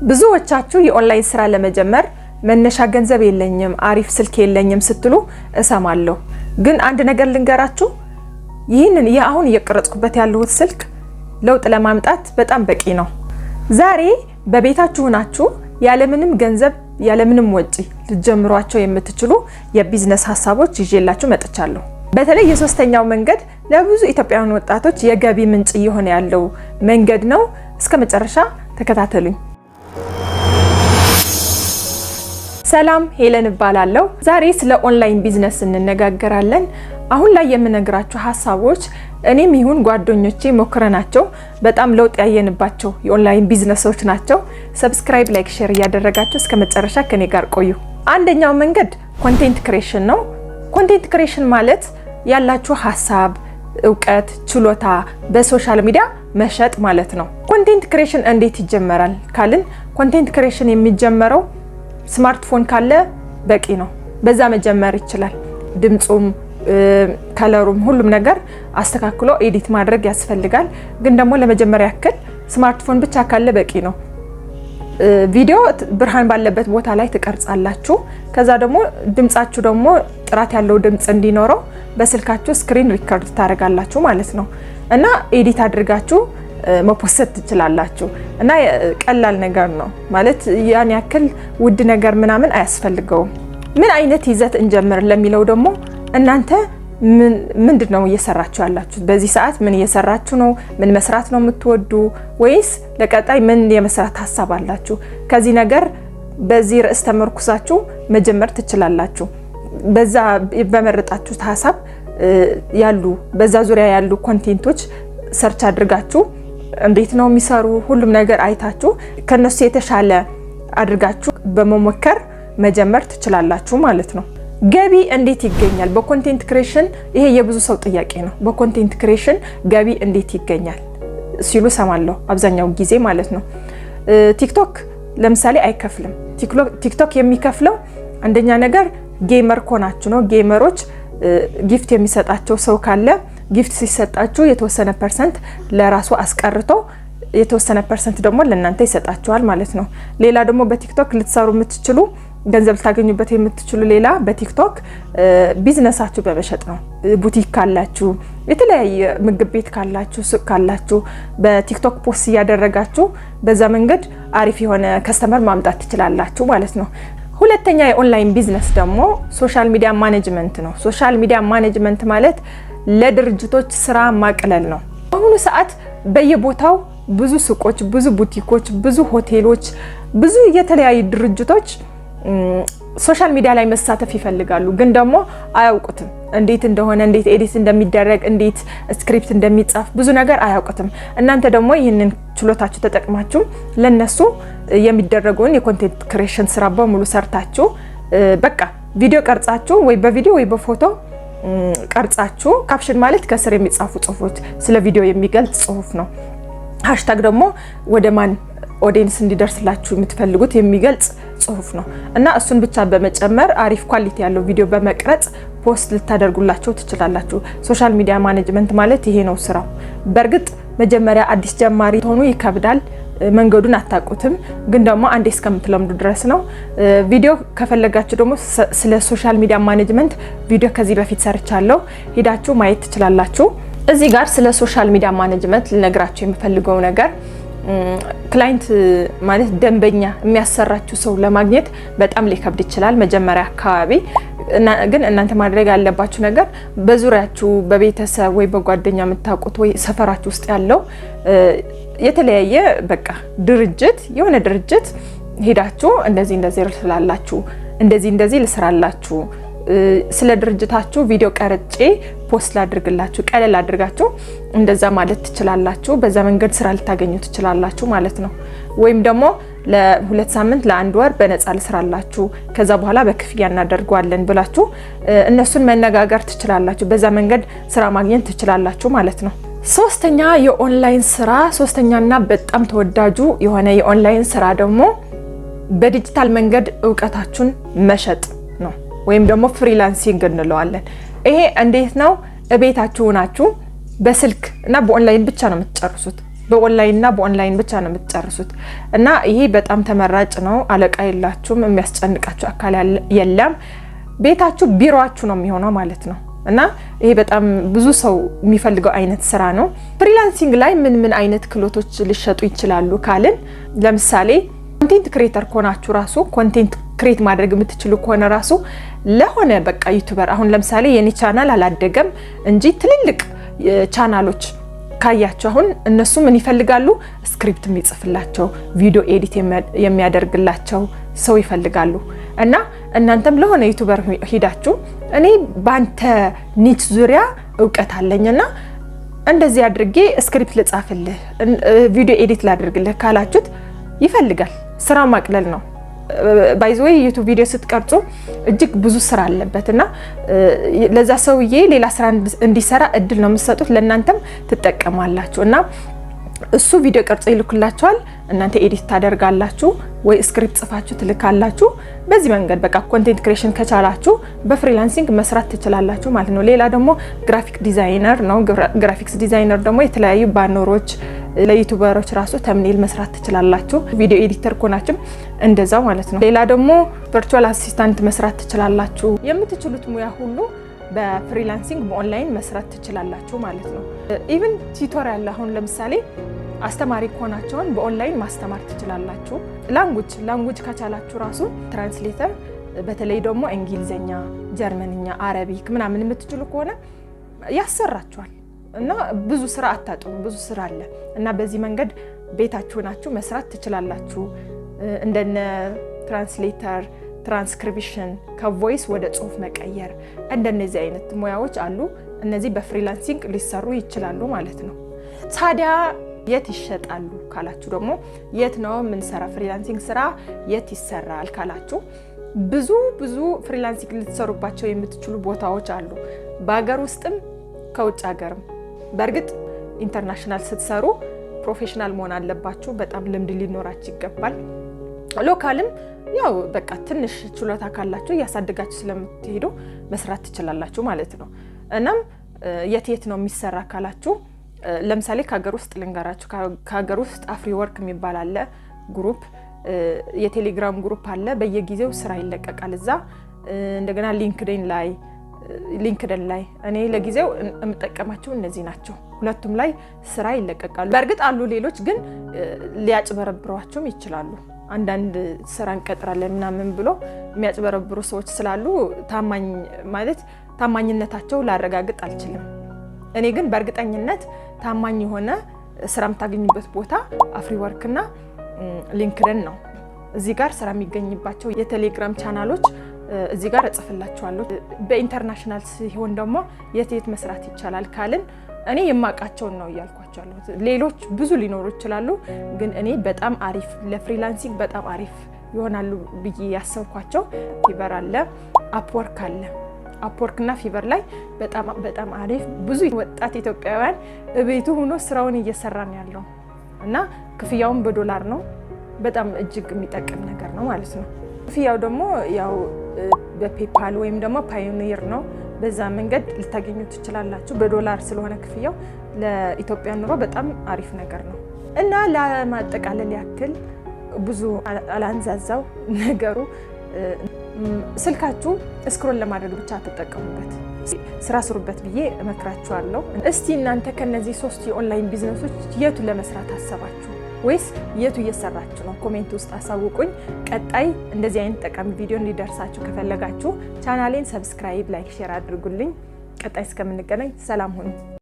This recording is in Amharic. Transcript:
ብዙዎቻችሁ የኦንላይን ስራ ለመጀመር መነሻ ገንዘብ የለኝም፣ አሪፍ ስልክ የለኝም ስትሉ እሰማለሁ። ግን አንድ ነገር ልንገራችሁ፣ ይህንን አሁን እየቀረጽኩበት ያለሁት ስልክ ለውጥ ለማምጣት በጣም በቂ ነው። ዛሬ በቤታችሁ ሆናችሁ ያለምንም ገንዘብ ያለምንም ወጪ ልትጀምሯቸው የምትችሉ የቢዝነስ ሀሳቦች ይዤላችሁ መጥቻለሁ። በተለይ የሶስተኛው መንገድ ለብዙ ኢትዮጵያውያን ወጣቶች የገቢ ምንጭ እየሆነ ያለው መንገድ ነው። እስከ መጨረሻ ተከታተሉኝ። ሰላም፣ ሄለን እባላለሁ። ዛሬ ስለ ኦንላይን ቢዝነስ እንነጋገራለን። አሁን ላይ የምነግራችሁ ሀሳቦች እኔም ይሁን ጓደኞቼ ሞክረናቸው በጣም ለውጥ ያየንባቸው የኦንላይን ቢዝነሶች ናቸው። ሰብስክራይብ፣ ላይክ፣ ሼር እያደረጋችሁ እስከ መጨረሻ ከኔ ጋር ቆዩ። አንደኛው መንገድ ኮንቴንት ክሬሽን ነው። ኮንቴንት ክሬሽን ማለት ያላችሁ ሀሳብ፣ እውቀት፣ ችሎታ በሶሻል ሚዲያ መሸጥ ማለት ነው። ኮንቴንት ክሬሽን እንዴት ይጀመራል ካልን ኮንቴንት ክሬሽን የሚጀመረው ስማርትፎን ካለ በቂ ነው። በዛ መጀመር ይችላል። ድምጹም ከለሩም ሁሉም ነገር አስተካክሎ ኤዲት ማድረግ ያስፈልጋል። ግን ደግሞ ለመጀመሪያ ያክል ስማርትፎን ብቻ ካለ በቂ ነው። ቪዲዮ ብርሃን ባለበት ቦታ ላይ ትቀርጻላችሁ። ከዛ ደግሞ ድምጻችሁ ደግሞ ጥራት ያለው ድምጽ እንዲኖረው በስልካችሁ ስክሪን ሪከርድ ታደርጋላችሁ ማለት ነው። እና ኤዲት አድርጋችሁ መፖስት ትችላላችሁ። እና ቀላል ነገር ነው ማለት ያን ያክል ውድ ነገር ምናምን አያስፈልገውም። ምን አይነት ይዘት እንጀምር ለሚለው ደግሞ እናንተ ምንድነው እየሰራችሁ ያላችሁት? በዚህ ሰዓት ምን እየሰራችሁ ነው? ምን መስራት ነው የምትወዱ? ወይስ ለቀጣይ ምን የመስራት ሀሳብ አላችሁ? ከዚህ ነገር በዚህ ርዕስ ተመርኩሳችሁ መጀመር ትችላላችሁ። በዛ በመረጣችሁት ሀሳብ ያሉ በዛ ዙሪያ ያሉ ኮንቴንቶች ሰርች አድርጋችሁ እንዴት ነው የሚሰሩ ሁሉም ነገር አይታችሁ ከነሱ የተሻለ አድርጋችሁ በመሞከር መጀመር ትችላላችሁ ማለት ነው። ገቢ እንዴት ይገኛል በኮንቴንት ክሬሽን? ይሄ የብዙ ሰው ጥያቄ ነው። በኮንቴንት ክሬሽን ገቢ እንዴት ይገኛል ሲሉ ሰማለሁ አብዛኛው ጊዜ ማለት ነው። ቲክቶክ ለምሳሌ አይከፍልም። ቲክቶክ የሚከፍለው አንደኛ ነገር ጌመር ኮናችሁ ነው። ጌመሮች ጊፍት የሚሰጣቸው ሰው ካለ ጊፍት ሲሰጣችሁ የተወሰነ ፐርሰንት ለራሱ አስቀርቶ የተወሰነ ፐርሰንት ደግሞ ለእናንተ ይሰጣችኋል ማለት ነው። ሌላ ደግሞ በቲክቶክ ልትሰሩ የምትችሉ ገንዘብ ልታገኙበት የምትችሉ ሌላ በቲክቶክ ቢዝነሳችሁ በመሸጥ ነው። ቡቲክ ካላችሁ፣ የተለያየ ምግብ ቤት ካላችሁ፣ ሱቅ ካላችሁ በቲክቶክ ፖስት እያደረጋችሁ በዛ መንገድ አሪፍ የሆነ ከስተመር ማምጣት ትችላላችሁ ማለት ነው። ሁለተኛ የኦንላይን ቢዝነስ ደግሞ ሶሻል ሚዲያ ማኔጅመንት ነው። ሶሻል ሚዲያ ማኔጅመንት ማለት ለድርጅቶች ስራ ማቅለል ነው። በአሁኑ ሰዓት በየቦታው ብዙ ሱቆች፣ ብዙ ቡቲኮች፣ ብዙ ሆቴሎች፣ ብዙ የተለያዩ ድርጅቶች ሶሻል ሚዲያ ላይ መሳተፍ ይፈልጋሉ። ግን ደግሞ አያውቁትም እንዴት እንደሆነ፣ እንዴት ኤዲት እንደሚደረግ፣ እንዴት ስክሪፕት እንደሚጻፍ ብዙ ነገር አያውቁትም። እናንተ ደግሞ ይህንን ችሎታችሁ ተጠቅማችሁ ለነሱ የሚደረገውን የኮንቴንት ክሬሽን ስራ በሙሉ ሰርታችሁ በቃ ቪዲዮ ቀርጻችሁ ወይ በቪዲዮ ወይ በፎቶ ቀርጻችሁ ካፕሽን ማለት ከስር የሚጻፉ ጽሁፎች ስለ ቪዲዮ የሚገልጽ ጽሁፍ ነው። ሃሽታግ ደግሞ ወደ ማን ኦዲየንስ እንዲደርስላችሁ የምትፈልጉት የሚገልጽ ጽሁፍ ነው። እና እሱን ብቻ በመጨመር አሪፍ ኳሊቲ ያለው ቪዲዮ በመቅረጽ ፖስት ልታደርጉላቸው ትችላላችሁ። ሶሻል ሚዲያ ማኔጅመንት ማለት ይሄ ነው ስራው። በእርግጥ መጀመሪያ አዲስ ጀማሪ ሆኑ ይከብዳል። መንገዱን አታውቁትም። ግን ደግሞ አንዴ እስከምትለምዱ ድረስ ነው። ቪዲዮ ከፈለጋችሁ ደግሞ ስለ ሶሻል ሚዲያ ማኔጅመንት ቪዲዮ ከዚህ በፊት ሰርቻለሁ፣ ሄዳችሁ ማየት ትችላላችሁ። እዚህ ጋር ስለ ሶሻል ሚዲያ ማኔጅመንት ልነግራችሁ የምፈልገው ነገር ክላይንት ማለት ደንበኛ የሚያሰራችሁ ሰው ለማግኘት በጣም ሊከብድ ይችላል መጀመሪያ አካባቢ። ግን እናንተ ማድረግ ያለባችሁ ነገር በዙሪያችሁ በቤተሰብ ወይ በጓደኛ የምታውቁት ወይ ሰፈራችሁ ውስጥ ያለው የተለያየ በቃ ድርጅት የሆነ ድርጅት ሄዳችሁ እንደዚህ ልስራላችሁ፣ እንደዚህ ልስራላችሁ፣ ስለ ድርጅታችሁ ቪዲዮ ቀርጬ ፖስት ላድርግላችሁ፣ ቀለል አድርጋችሁ እንደዛ ማለት ትችላላችሁ። በዛ መንገድ ስራ ልታገኙ ትችላላችሁ ማለት ነው። ወይም ደግሞ ለ2 ሳምንት ለ1 ወር በነፃ ልስራላችሁ፣ ከዛ በኋላ በክፍያ እናደርጓለን ብላችሁ እነሱን መነጋገር ትችላላችሁ። በዛ መንገድ ስራ ማግኘት ትችላላችሁ ማለት ነው። ሶስተኛ የኦንላይን ስራ፣ ሶስተኛና በጣም ተወዳጁ የሆነ የኦንላይን ስራ ደግሞ በዲጂታል መንገድ እውቀታችሁን መሸጥ ነው። ወይም ደግሞ ፍሪላንሲንግ እንለዋለን። ይሄ እንዴት ነው? እቤታችሁ ናችሁ በስልክ እና በኦንላይን ብቻ ነው የምትጨርሱት። በኦንላይን እና በኦንላይን ብቻ ነው የምትጨርሱት እና ይሄ በጣም ተመራጭ ነው። አለቃ የላችሁም፣ የሚያስጨንቃችሁ አካል የለም። ቤታችሁ ቢሮአችሁ ነው የሚሆነው ማለት ነው እና ይሄ በጣም ብዙ ሰው የሚፈልገው አይነት ስራ ነው። ፍሪላንሲንግ ላይ ምን አይነት ክህሎቶች ሊሸጡ ይችላሉ ካልን ለምሳሌ ኮንቴንት ክሬተር ኮናችሁ ራሱ ኮንቴንት ክሬት ማድረግ የምትችሉ ከሆነ ራሱ ለሆነ በቃ ዩቲዩበር አሁን ለምሳሌ የኔ ቻናል አላደገም እንጂ ትልልቅ ቻናሎች ካያችሁ አሁን እነሱ ምን ይፈልጋሉ? ስክሪፕት የሚጽፍላቸው ቪዲዮ ኤዲት የሚያደርግላቸው ሰው ይፈልጋሉ። እና እናንተም ለሆነ ዩቲዩበር ሄዳችሁ እኔ ባንተ ኒች ዙሪያ እውቀት አለኝና እንደዚህ አድርጌ ስክሪፕት ልጻፍልህ፣ ቪዲዮ ኤዲት ላድርግልህ ካላችሁት ይፈልጋል። ስራ ማቅለል ነው። ባይዘይ ዩቲዩብ ቪዲዮ ስትቀርጹ እጅግ ብዙ ስራ አለበትና ለዛ ሰውዬ ሌላ ስራ እንዲሰራ እድል ነው የምትሰጡት፣ ለእናንተም ትጠቀማላችሁ እና እሱ ቪዲዮ ቀርጾ ይልኩላችኋል፣ እናንተ ኤዲት ታደርጋላችሁ ወይ ስክሪፕት ጽፋችሁ ትልካላችሁ። በዚህ መንገድ በቃ ኮንቴንት ክሬሽን ከቻላችሁ በፍሪላንሲንግ መስራት ትችላላችሁ ማለት ነው። ሌላ ደግሞ ግራፊክ ዲዛይነር ነው። ግራፊክስ ዲዛይነር ደግሞ የተለያዩ ባነሮች ለዩቲዩበሮች ራሱ ተምኔል መስራት ትችላላችሁ። ቪዲዮ ኤዲተር ኮናችሁም እንደዛው ማለት ነው። ሌላ ደግሞ ቨርቹዋል አሲስታንት መስራት ትችላላችሁ። የምትችሉት ሙያ ሁሉ በፍሪላንሲንግ በኦንላይን መስራት ትችላላችሁ ማለት ነው። ኢቭን ቲዩቶሪያል አሁን ለምሳሌ አስተማሪ ኮናቸውን በኦንላይን ማስተማር ትችላላችሁ። ላንጉጅ ከቻላችሁ ራሱ ትራንስሌተር፣ በተለይ ደግሞ እንግሊዘኛ፣ ጀርመንኛ፣ አረቢክ ምናምን የምትችሉ ከሆነ ያሰራችኋል እና ብዙ ስራ አታጡም። ብዙ ስራ አለ እና በዚህ መንገድ ቤታችሁ ናችሁ መስራት ትችላላችሁ። እንደነ ትራንስሌተር፣ ትራንስክሪፕሽን፣ ከቮይስ ወደ ጽሁፍ መቀየር እንደነዚህ አይነት ሙያዎች አሉ። እነዚህ በፍሪላንሲንግ ሊሰሩ ይችላሉ ማለት ነው። ታዲያ የት ይሸጣሉ ካላችሁ ደግሞ የት ነው የምንሰራ ፍሪላንሲንግ ስራ የት ይሰራል ካላችሁ ብዙ ፍሪላንሲንግ ልትሰሩባቸው የምትችሉ ቦታዎች አሉ፣ በአገር ውስጥም ከውጭ ሀገርም። በእርግጥ ኢንተርናሽናል ስትሰሩ ፕሮፌሽናል መሆን አለባችሁ፣ በጣም ልምድ ሊኖራችሁ ይገባል። ሎካልም ያው በቃ ትንሽ ችሎታ ካላችሁ እያሳደጋችሁ ስለምትሄዱ መስራት ትችላላችሁ ማለት ነው። እናም የት ነው የሚሰራ ካላችሁ ለምሳሌ ከሀገር ውስጥ ልንገራችሁ። ከሀገር ውስጥ አፍሪወርክ የሚባል አለ ግሩፕ፣ የቴሌግራም ግሩፕ አለ። በየጊዜው ስራ ይለቀቃል እዛ። እንደገና ሊንክድን ላይ እኔ ለጊዜው የምጠቀማቸው እነዚህ ናቸው። ሁለቱም ላይ ስራ ይለቀቃሉ። በእርግጥ አሉ ሌሎች ግን ሊያጭበረብሯቸውም ይችላሉ። አንዳንድ ስራ እንቀጥራለን ምናምን ብሎ የሚያጭበረብሩ ሰዎች ስላሉ ታማኝነታቸው ላረጋግጥ አልችልም። እኔ ግን በእርግጠኝነት ታማኝ የሆነ ስራ የምታገኙበት ቦታ አፍሪወርክ እና ሊንክድን ነው። እዚህ ጋር ስራ የሚገኝባቸው የቴሌግራም ቻናሎች እዚህ ጋር እጽፍላችኋለሁ። በኢንተርናሽናል ሲሆን ደግሞ የት መስራት ይቻላል ካልን እኔ የማውቃቸውን ነው እያልኳቸው ያለሁት። ሌሎች ብዙ ሊኖሩ ይችላሉ፣ ግን እኔ በጣም አሪፍ ለፍሪላንሲንግ በጣም አሪፍ ይሆናሉ ብዬ ያሰብኳቸው ፊቨር አለ፣ አፕወርክ አለ። አፕወርክ እና ፊቨር ላይ በጣም አሪፍ ብዙ ወጣት ኢትዮጵያውያን እቤቱ ሆኖ ስራውን እየሰራ ነው ያለው እና ክፍያውን በዶላር ነው። በጣም እጅግ የሚጠቅም ነገር ነው ማለት ነው። ክፍያው ደግሞ ያው በፔፓል ወይም ደግሞ ፓዮኒር ነው። በዛ መንገድ ልታገኙ ትችላላችሁ። በዶላር ስለሆነ ክፍያው ለኢትዮጵያ ኑሮ በጣም አሪፍ ነገር ነው እና ለማጠቃለል ያክል ብዙ አላንዛዛው ነገሩ ስልካችሁ ስክሮል ለማድረግ ብቻ ተጠቀሙበት፣ ስራ ስሩበት ብዬ እመክራችኋለሁ። እስቲ እናንተ ከነዚህ 3 የኦንላይን ቢዝነሶች የቱ ለመስራት አሰባችሁ ወይስ የቱ እየሰራችሁ ነው? ኮሜንት ውስጥ አሳውቁኝ። ቀጣይ እንደዚህ አይነት ጠቃሚ ቪዲዮ እንዲደርሳችሁ ከፈለጋችሁ ቻናሌን ሰብስክራይብ፣ ላይክ፣ ሼር አድርጉልኝ። ቀጣይ እስከምንገናኝ ሰላም ሁኑ።